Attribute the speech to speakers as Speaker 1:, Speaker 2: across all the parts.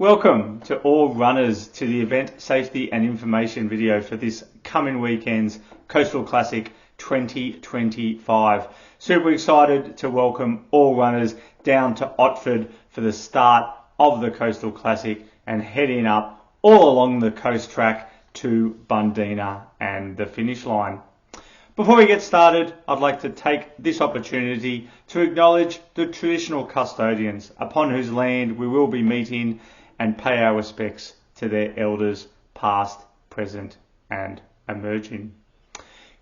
Speaker 1: Welcome to all runners to the event safety and information video for this coming weekend's Coastal Classic 2025. Super excited to welcome all runners down to Otford for the start of the Coastal Classic and heading up all along the coast track to Bundeena and the finish line. Before we get started, I'd like to take this opportunity to acknowledge the traditional custodians upon whose land we will be meeting and pay our respects to their elders past, present and emerging.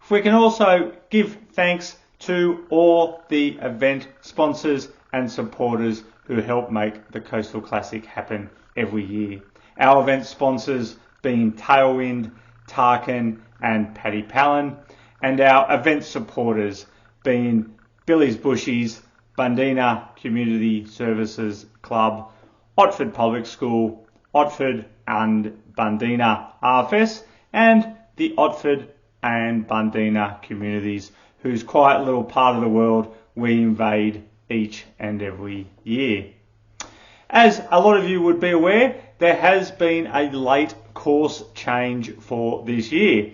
Speaker 1: If we can also give thanks to all the event sponsors and supporters who help make the Coastal Classic happen every year. Our event sponsors being Tailwind, Tarkin and Paddy Palin, and our event supporters being Billy's Bushies, Bundeena Community Services Club, Otford Public School, Otford and Bundeena RFS, and the Otford and Bundeena communities, whose quiet little part of the world we invade each and every year. As a lot of you would be aware, there has been a late course change for this year.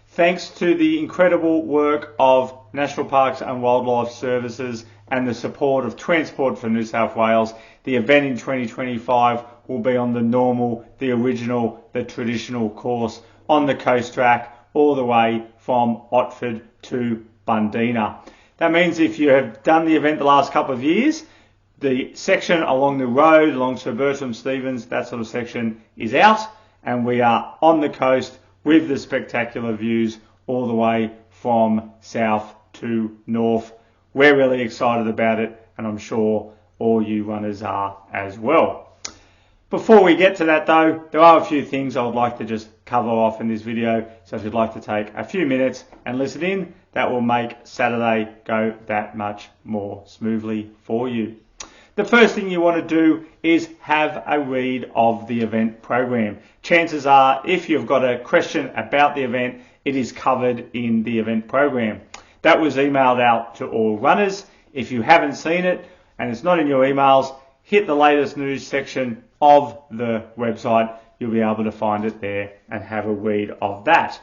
Speaker 1: Thanks to the incredible work of National Parks and Wildlife Services and the support of Transport for New South Wales, the event in 2025 will be on the normal, the original, the traditional course on the coast track all the way from Otford to Bundeena. That means if you have done the event the last couple of years, the section along the road, along Sir Bertram Stevens, that sort of section is out, and we are on the coast with the spectacular views all the way from south to north. We're really excited about it, and I'm sure all you runners are as well. Before we get to that though, there are a few things I would like to just cover off in this video. So if you'd like to take a few minutes and listen in, that will make Saturday go that much more smoothly for you. The first thing you want to do is have a read of the event program. Chances are, if you've got a question about the event, it is covered in the event program. That was emailed out to all runners. If you haven't seen it and it's not in your emails, hit the latest news section of the website. You'll be able to find it there and have a read of that.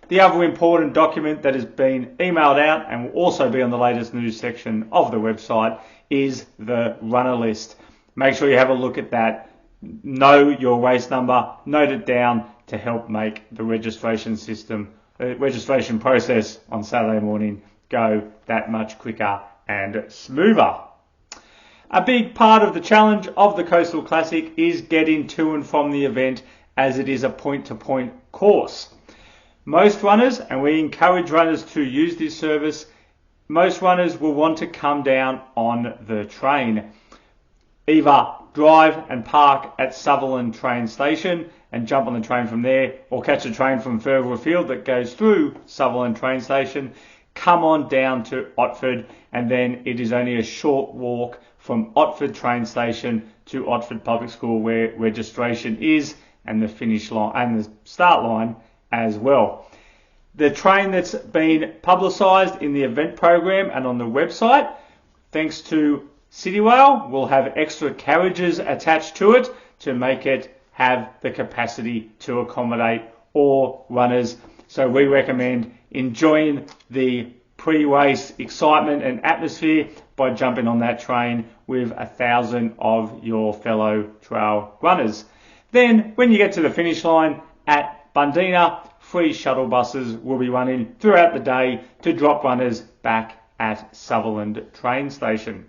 Speaker 1: The other important document that has been emailed out and will also be on the latest news section of the website is the runner list. Make sure you have a look at that. Know your race number, note it down to help make the registration process on Saturday morning go that much quicker and smoother. A big part of the challenge of the Coastal Classic is getting to and from the event, as it is a point-to-point course. Most runners, and we encourage runners to use this service, most runners will want to come down on the train. Either drive and park at Sutherland train station and jump on the train from there, or catch a train from further afield that goes through Sutherland train station, come on down to Otford, and then it is only a short walk from Otford train station to Otford Public School, where registration is, and the finish line and the start line as well. The train that's been publicised in the event program and on the website, thanks to Citywale, will have extra carriages attached to it to make it have the capacity to accommodate all runners. So we recommend enjoying the pre-race excitement and atmosphere by jumping on that train with 1,000 of your fellow trail runners. Then when you get to the finish line at Bundeena, free shuttle buses will be running throughout the day to drop runners back at Sutherland train station.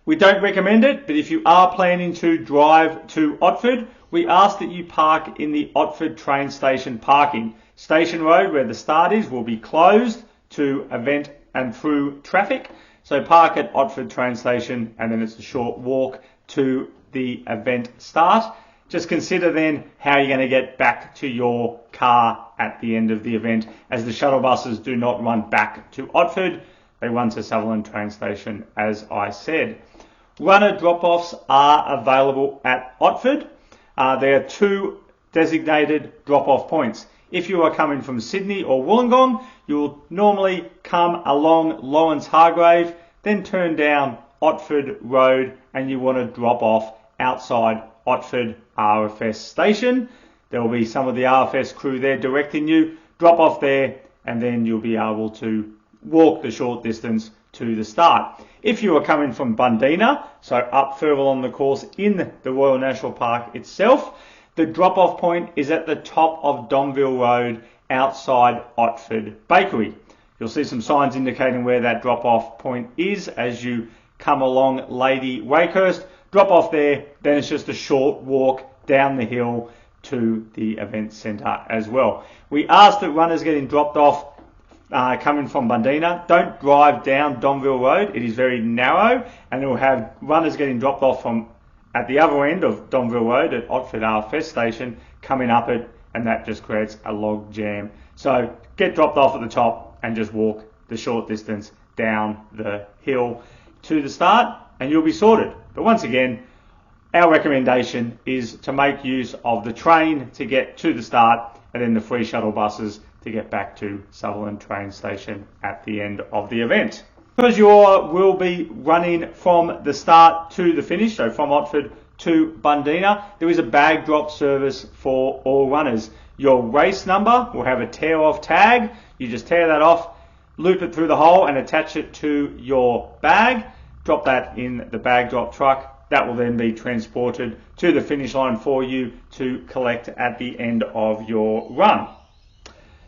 Speaker 1: We don't recommend it, but if you are planning to drive to Otford, we ask that you park in the Otford train station parking. Station Road, where the start is, will be closed to event and through traffic. So park at Otford train station, and then it's a short walk to the event start. Just consider then how you're going to get back to your car at the end of the event, as the shuttle buses do not run back to Otford. They run to Sutherland train station, as I said. Runner drop-offs are available at Otford. There are two designated drop-off points. If you are coming from Sydney or Wollongong, you'll normally come along Lawrence Hargrave, then turn down Otford Road, and you want to drop off outside Otford RFS station. There will be some of the RFS crew there directing you. Drop off there and then you'll be able to walk the short distance to the start. If you are coming from Bundeena, so up further along the course in the Royal National Park itself, the drop-off point is at the top of Domville Road outside Otford Bakery. You'll see some signs indicating where that drop-off point is as you come along Lady Wakehurst. Drop off there, then it's just a short walk down the hill to the event centre as well. We ask that runners getting dropped off coming from Bundeena, don't drive down Domville Road. It is very narrow, and it will have runners getting dropped off from at the other end of Domville Road at Otford RFS station coming up it, and that just creates a log jam. So get dropped off at the top and just walk the short distance down the hill to the start and you'll be sorted. But once again, our recommendation is to make use of the train to get to the start and then the free shuttle buses to get back to Sutherland train station at the end of the event. Because you will be running from the start to the finish, so from Otford to Bundeena, there is a bag drop service for all runners. Your race number will have a tear off tag. You just tear that off, loop it through the hole and attach it to your bag. Drop that in the bag drop truck. That will then be transported to the finish line for you to collect at the end of your run.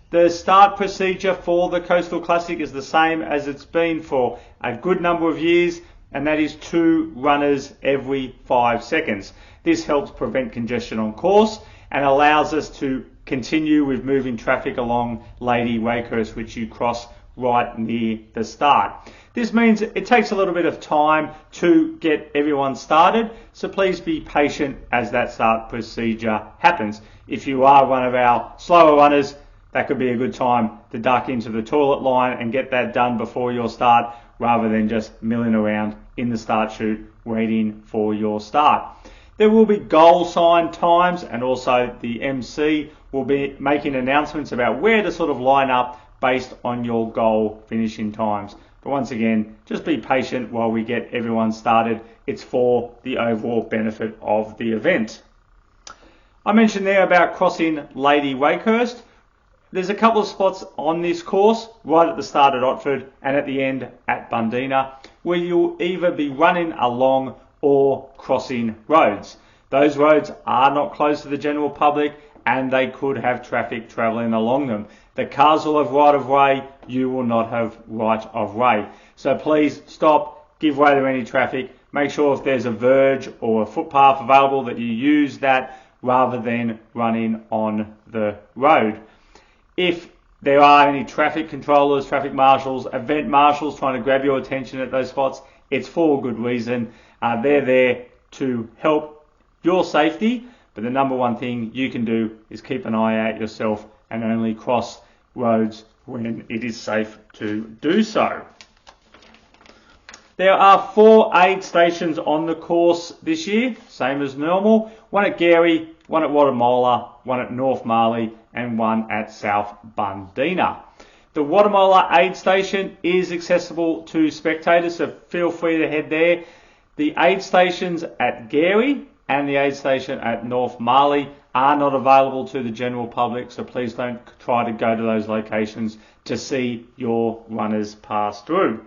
Speaker 1: The start procedure for the Coastal Classic is the same as it's been for a good number of years, and that is 2 runners every 5 seconds. This helps prevent congestion on course and allows us to continue with moving traffic along Lady Wakehurst, which you cross right near the start. This means it takes a little bit of time to get everyone started, so please be patient as that start procedure happens. If you are one of our slower runners, that could be a good time to duck into the toilet line and get that done before your start, rather than just milling around in the start chute waiting for your start. There will be goal sign times, and also the MC will be making announcements about where to sort of line up based on your goal finishing times. But once again, just be patient while we get everyone started. It's for the overall benefit of the event. I mentioned there about crossing Lady Wakehurst. There's a couple of spots on this course, right at the start at Otford and at the end at Bundeena, where you'll either be running along or crossing roads. Those roads are not closed to the general public and they could have traffic travelling along them. The cars will have right of way, you will not have right of way. So please stop, give way to any traffic, make sure if there's a verge or a footpath available that you use that rather than running on the road. If there are any traffic controllers, traffic marshals, event marshals trying to grab your attention at those spots, it's for a good reason. They're there to help your safety, but the number one thing you can do is keep an eye out yourself and only cross roads when it is safe to do so. There are 4 aid stations on the course this year, same as normal. One at Gary, one at Wadamolla, one at North Marley, and one at South Bundeena. The Wadamolla aid station is accessible to spectators, so feel free to head there. The aid stations at Gary and the aid station at North Marley are not available to the general public, so please don't try to go to those locations to see your runners pass through.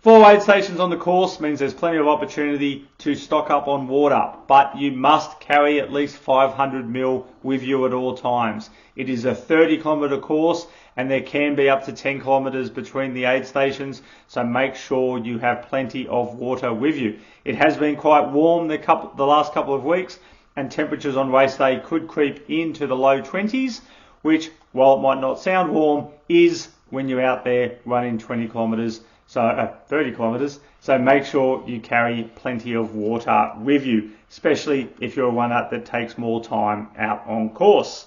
Speaker 1: 4 aid stations on the course means there's plenty of opportunity to stock up on water, but you must carry at least 500 ml with you at all times. It is a 30-kilometre course and there can be up to 10 kilometres between the aid stations, so make sure you have plenty of water with you. It has been quite warm the last couple of weeks, and temperatures on race day could creep into the low 20s, which, while it might not sound warm, is when you're out there running 20 kilometres. So 30 kilometres, so make sure you carry plenty of water with you, especially if you're a runner that takes more time out on course.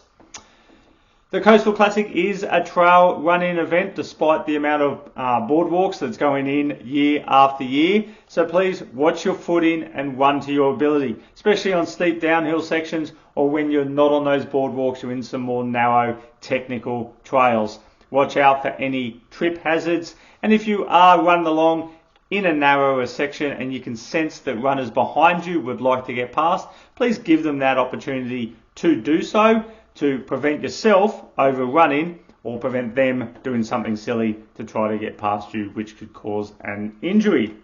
Speaker 1: The Coastal Classic is a trail running event despite the amount of boardwalks that's going in year after year, so please watch your footing and run to your ability, especially on steep downhill sections or when you're not on those boardwalks, you're in some more narrow technical trails. Watch out for any trip hazards, and if you are running along, in a narrower section and you can sense that runners behind you would like to get past, please give them that opportunity to do so, to prevent yourself overrunning or prevent them doing something silly to try to get past you, which could cause an injury.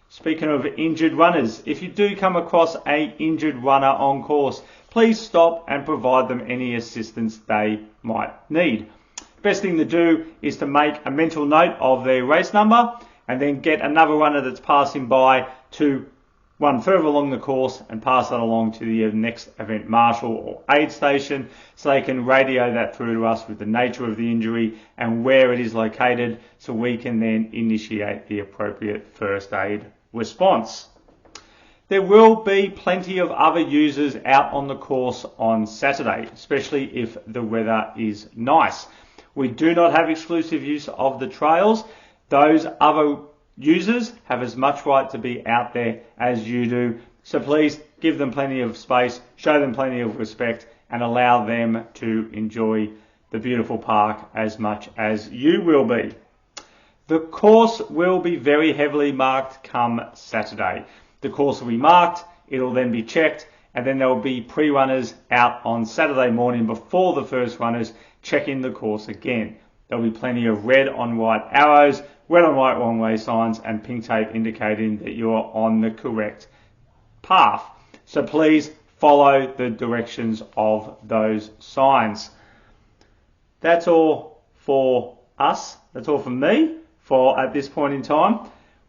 Speaker 1: Speaking of injured runners, if you do come across an injured runner on course, please stop and provide them any assistance they might need. Best thing to do is to make a mental note of their race number and then get another runner that's passing by to run further along the course and pass that along to the next event marshal or aid station so they can radio that through to us with the nature of the injury and where it is located so we can then initiate the appropriate first aid response. There will be plenty of other users out on the course on Saturday, especially if the weather is nice. We do not have exclusive use of the trails. Those other users have as much right to be out there as you do. So please give them plenty of space, show them plenty of respect, and allow them to enjoy the beautiful park as much as you will be. The course will be very heavily marked come Saturday. The course will be marked, it'll then be checked, and then there will be pre-runners out on Saturday morning before the first runners checking the course again. There'll be plenty of red on white arrows, red on white wrong way signs, and pink tape indicating that you're on the correct path. So please follow the directions of those signs. That's all for us. That's all from me for at this point in time.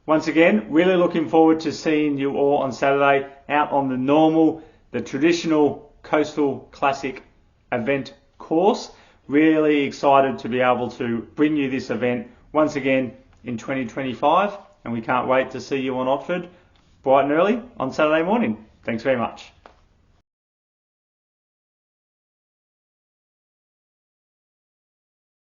Speaker 1: Once again, really looking forward to seeing you all on Saturday out on the traditional Coastal Classic event course. Really excited to be able to bring you this event once again in 2025, and we can't wait to see you on Otford bright and early on Saturday morning. Thanks very much.